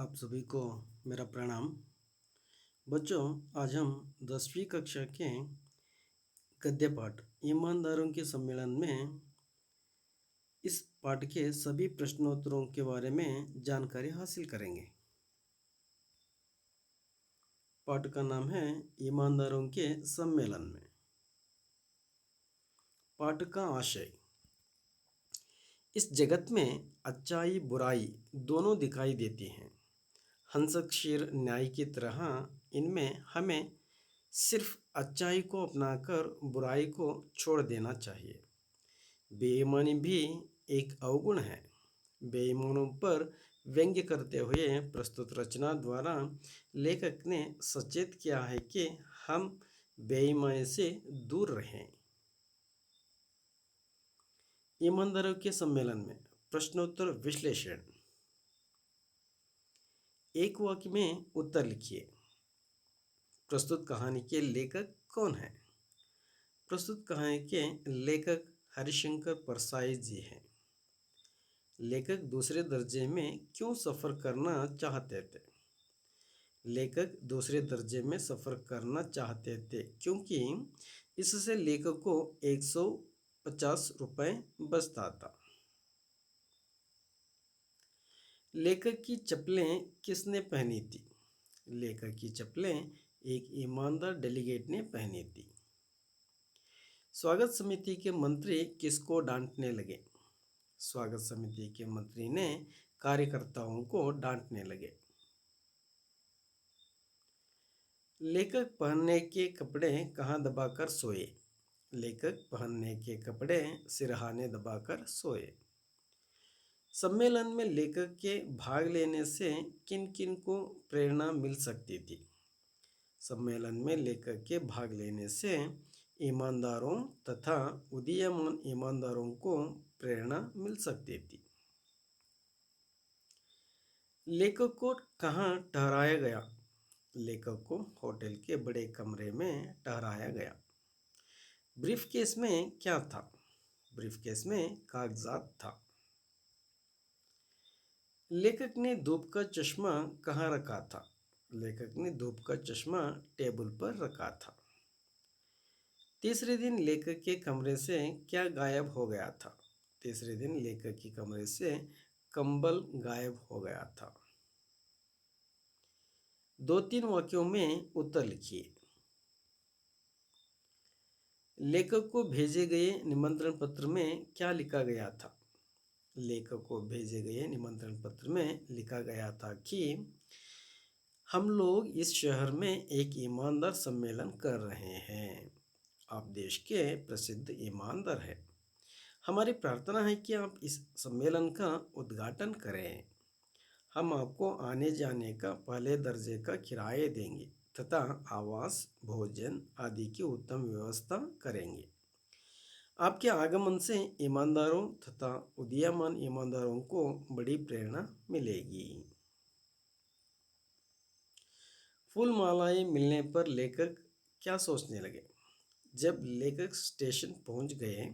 आप सभी को मेरा प्रणाम। बच्चों, आज हम 10वीं कक्षा के गद्य पाठ ईमानदारों के सम्मेलन में इस पाठ के सभी प्रश्नोत्तरों के बारे में जानकारी हासिल करेंगे। पाठ का नाम है ईमानदारों के सम्मेलन में। पाठ का आशय: इस जगत में अच्छाई बुराई दोनों दिखाई देती हैं। हंस क्षीर न्याय की तरह इनमें हमें सिर्फ अच्छाई को अपनाकर बुराई को छोड़ देना चाहिए। बेईमानी भी एक अवगुण है। बेईमानों पर व्यंग्य करते हुए प्रस्तुत रचना द्वारा लेखक ने सचेत किया है कि हम बेईमानी से दूर रहें। ईमानदारों के सम्मेलन में प्रश्नोत्तर विश्लेषण। एक वाक्य में उत्तर लिखिए। प्रस्तुत कहानी के लेखक कौन है? प्रस्तुत कहानी के लेखक हरिशंकर परसाई जी हैं। लेखक दूसरे दर्जे में क्यों सफ़र करना चाहते थे? लेखक दूसरे दर्जे में सफ़र करना चाहते थे क्योंकि इससे लेखक को 150 रुपये बचता था। लेखक की चप्पलें किसने पहनी थी? लेखक की चप्पलें एक ईमानदार डेलीगेट ने पहनी थी। स्वागत समिति के मंत्री किसको डांटने लगे? स्वागत समिति के मंत्री ने कार्यकर्ताओं को डांटने लगे। लेखक पहनने के कपड़े कहाँ दबाकर सोए? लेखक पहनने के कपड़े सिरहाने दबाकर सोए। सम्मेलन में लेखक के भाग लेने से किन किन को प्रेरणा मिल सकती थी? सम्मेलन में लेखक के भाग लेने से ईमानदारों तथा उदीयमान ईमानदारों को प्रेरणा मिल सकती थी। लेखक को कहाँ ठहराया गया? लेखक को होटल के बड़े कमरे में ठहराया गया। ब्रीफकेस में क्या था? ब्रीफकेस में कागजात था। लेखक ने धूप का चश्मा कहाँ रखा था? लेखक ने धूप का चश्मा टेबल पर रखा था। तीसरे दिन लेखक के कमरे से क्या गायब हो गया था? तीसरे दिन लेखक के कमरे से कंबल गायब हो गया था। 2-3 वाक्यों में उत्तर लिखिए। लेखक को भेजे गए निमंत्रण पत्र में क्या लिखा गया था? लेखक को भेजे गए निमंत्रण पत्र में लिखा गया था कि हम लोग इस शहर में एक ईमानदार सम्मेलन कर रहे हैं। आप देश के प्रसिद्ध ईमानदार हैं। हमारी प्रार्थना है कि आप इस सम्मेलन का उद्घाटन करें। हम आपको आने जाने का पहले दर्जे का किराया देंगे तथा आवास, भोजन आदि की उत्तम व्यवस्था करेंगे। आपके आगमन से ईमानदारों तथा उदीयमान ईमानदारों को बड़ी प्रेरणा मिलेगी। फूल मालाएं मिलने पर लेखक क्या सोचने लगे? जब लेखक स्टेशन पहुंच गए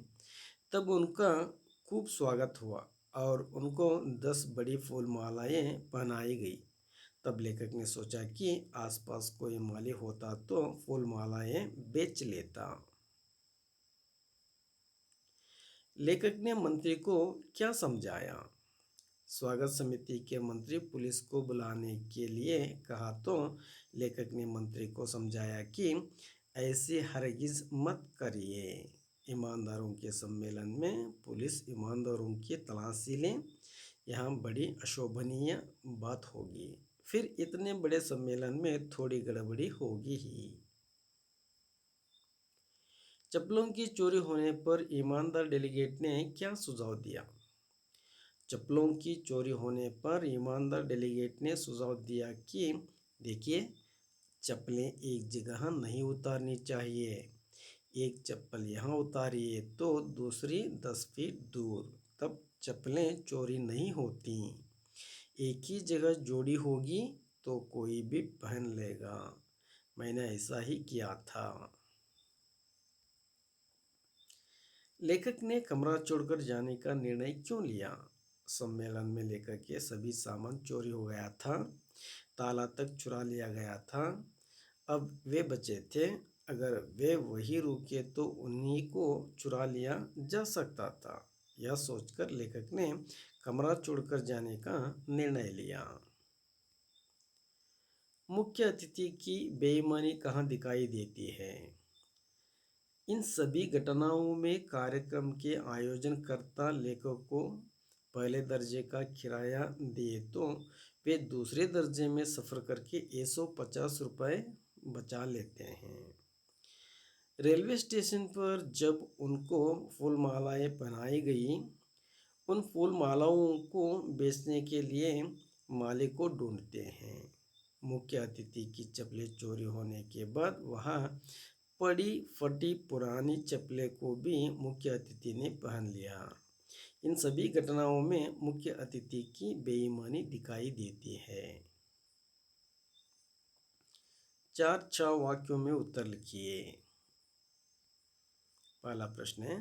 तब उनका खूब स्वागत हुआ और उनको 10 बड़ी फूल मालाएं पहनाई गई। तब लेखक ने सोचा कि आसपास कोई माली होता तो फूल मालाएं बेच लेता। लेखक ने मंत्री को क्या समझाया? स्वागत समिति के मंत्री पुलिस को बुलाने के लिए कहा तो लेखक ने मंत्री को समझाया कि ऐसे हरगिज मत करिए। ईमानदारों के सम्मेलन में पुलिस ईमानदारों की तलाशी ले, यहाँ बड़ी अशोभनीय बात होगी। फिर इतने बड़े सम्मेलन में थोड़ी गड़बड़ी होगी ही। चप्पलों की चोरी होने पर ईमानदार डेलीगेट ने क्या सुझाव दिया? चप्पलों की चोरी होने पर ईमानदार डेलीगेट ने सुझाव दिया कि देखिए, चप्पलें एक जगह नहीं उतारनी चाहिए। एक चप्पल यहाँ उतारिए तो दूसरी 10 फीट दूर, तब चप्पलें चोरी नहीं होती। एक ही जगह जोड़ी होगी तो कोई भी पहन लेगा। मैंने ऐसा ही किया था। लेखक ने कमरा छोड़कर जाने का निर्णय क्यों लिया? सम्मेलन में लेखक के सभी सामान चोरी हो गया था। ताला तक चुरा लिया गया था। अब वे बचे थे। अगर वे वही रुके तो उन्हीं को चुरा लिया जा सकता था। यह सोचकर लेखक ने कमरा छोड़कर जाने का निर्णय लिया। मुख्य अतिथि की बेईमानी कहाँ दिखाई देती है? इन सभी घटनाओं में कार्यक्रम के आयोजनकर्ता लेखक को पहले दर्जे का किराया दिए तो वे दूसरे दर्जे में सफ़र करके 150 रुपये बचा लेते हैं। रेलवे स्टेशन पर जब उनको फूल मालाएं पहनाई गई, उन फूल मालाओं को बेचने के लिए मालिक को ढूंढते हैं। मुख्य अतिथि की चप्पलें चोरी होने के बाद वहाँ पड़ी फटी पुरानी चप्पलें को भी मुख्य अतिथि ने पहन लिया। इन सभी घटनाओं में मुख्य अतिथि की बेईमानी दिखाई देती है। 4 वाक्यों में उत्तर लिखिए। पहला प्रश्न है,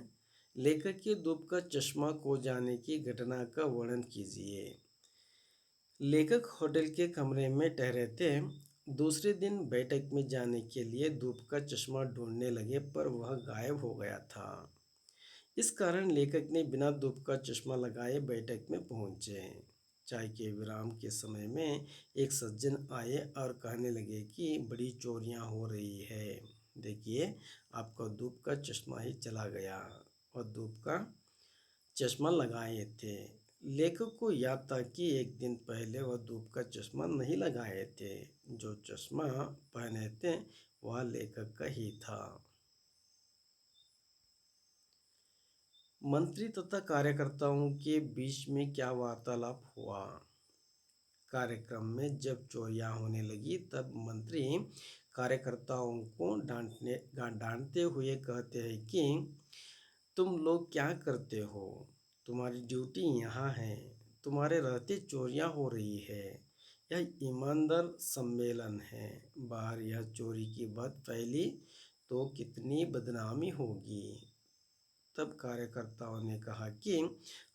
लेखक के धूप का चश्मा खो जाने की घटना का वर्णन कीजिए। लेखक होटल के कमरे में ठहरे थे। दूसरे दिन बैठक में जाने के लिए धूप का चश्मा ढूंढने लगे पर वह गायब हो गया था। इस कारण लेखक ने बिना धूप का चश्मा लगाए बैठक में पहुंचे। चाय के विराम के समय में एक सज्जन आए और कहने लगे कि बड़ी चोरियां हो रही है। देखिए, आपका धूप का चश्मा ही चला गया और धूप का चश्मा लगाए थे। लेखक को याद था कि एक दिन पहले वह धूप का चश्मा नहीं लगाए थे। जो चश्मा पहने थे वह लेखक का ही था। मंत्री तथा कार्यकर्ताओं के बीच में क्या वार्तालाप हुआ? कार्यक्रम में जब चोरियां होने लगी तब मंत्री कार्यकर्ताओं को डांटते हुए कहते हैं कि तुम लोग क्या करते हो? तुम्हारी ड्यूटी यहाँ है। तुम्हारे रहते चोरियां हो रही है। यह ईमानदार सम्मेलन है। बाहर यह चोरी की बात फैली तो कितनी बदनामी होगी। तब कार्यकर्ताओं ने कहा कि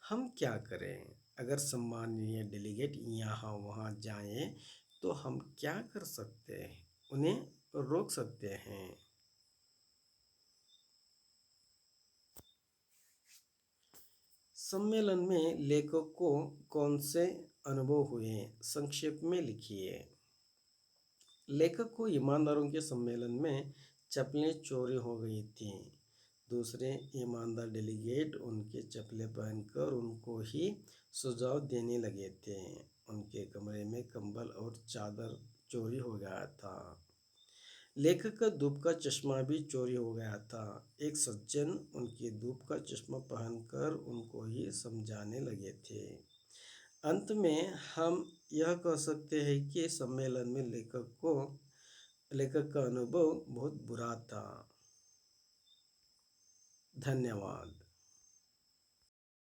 हम क्या करें? अगर सम्माननीय डेलीगेट यहाँ वहाँ जाएं तो हम क्या कर सकते हैं? उन्हें रोक सकते हैं। सम्मेलन में लेखक को कौन से अनुभव हुए? संक्षेप में लिखिए। लेखक को ईमानदारों के सम्मेलन में चप्पलें चोरी हो गई थीं। दूसरे ईमानदार डेलीगेट उनके चप्पलें पहनकर उनको ही सुझाव देने लगे थे। उनके कमरे में कंबल और चादर चोरी हो गया था। लेखक का धूप का चश्मा भी चोरी हो गया था। एक सज्जन उनके धूप का चश्मा पहनकर उनको ही समझाने लगे थे। अंत में हम यह कह सकते हैं कि सम्मेलन में लेखक का अनुभव बहुत बुरा था। धन्यवाद।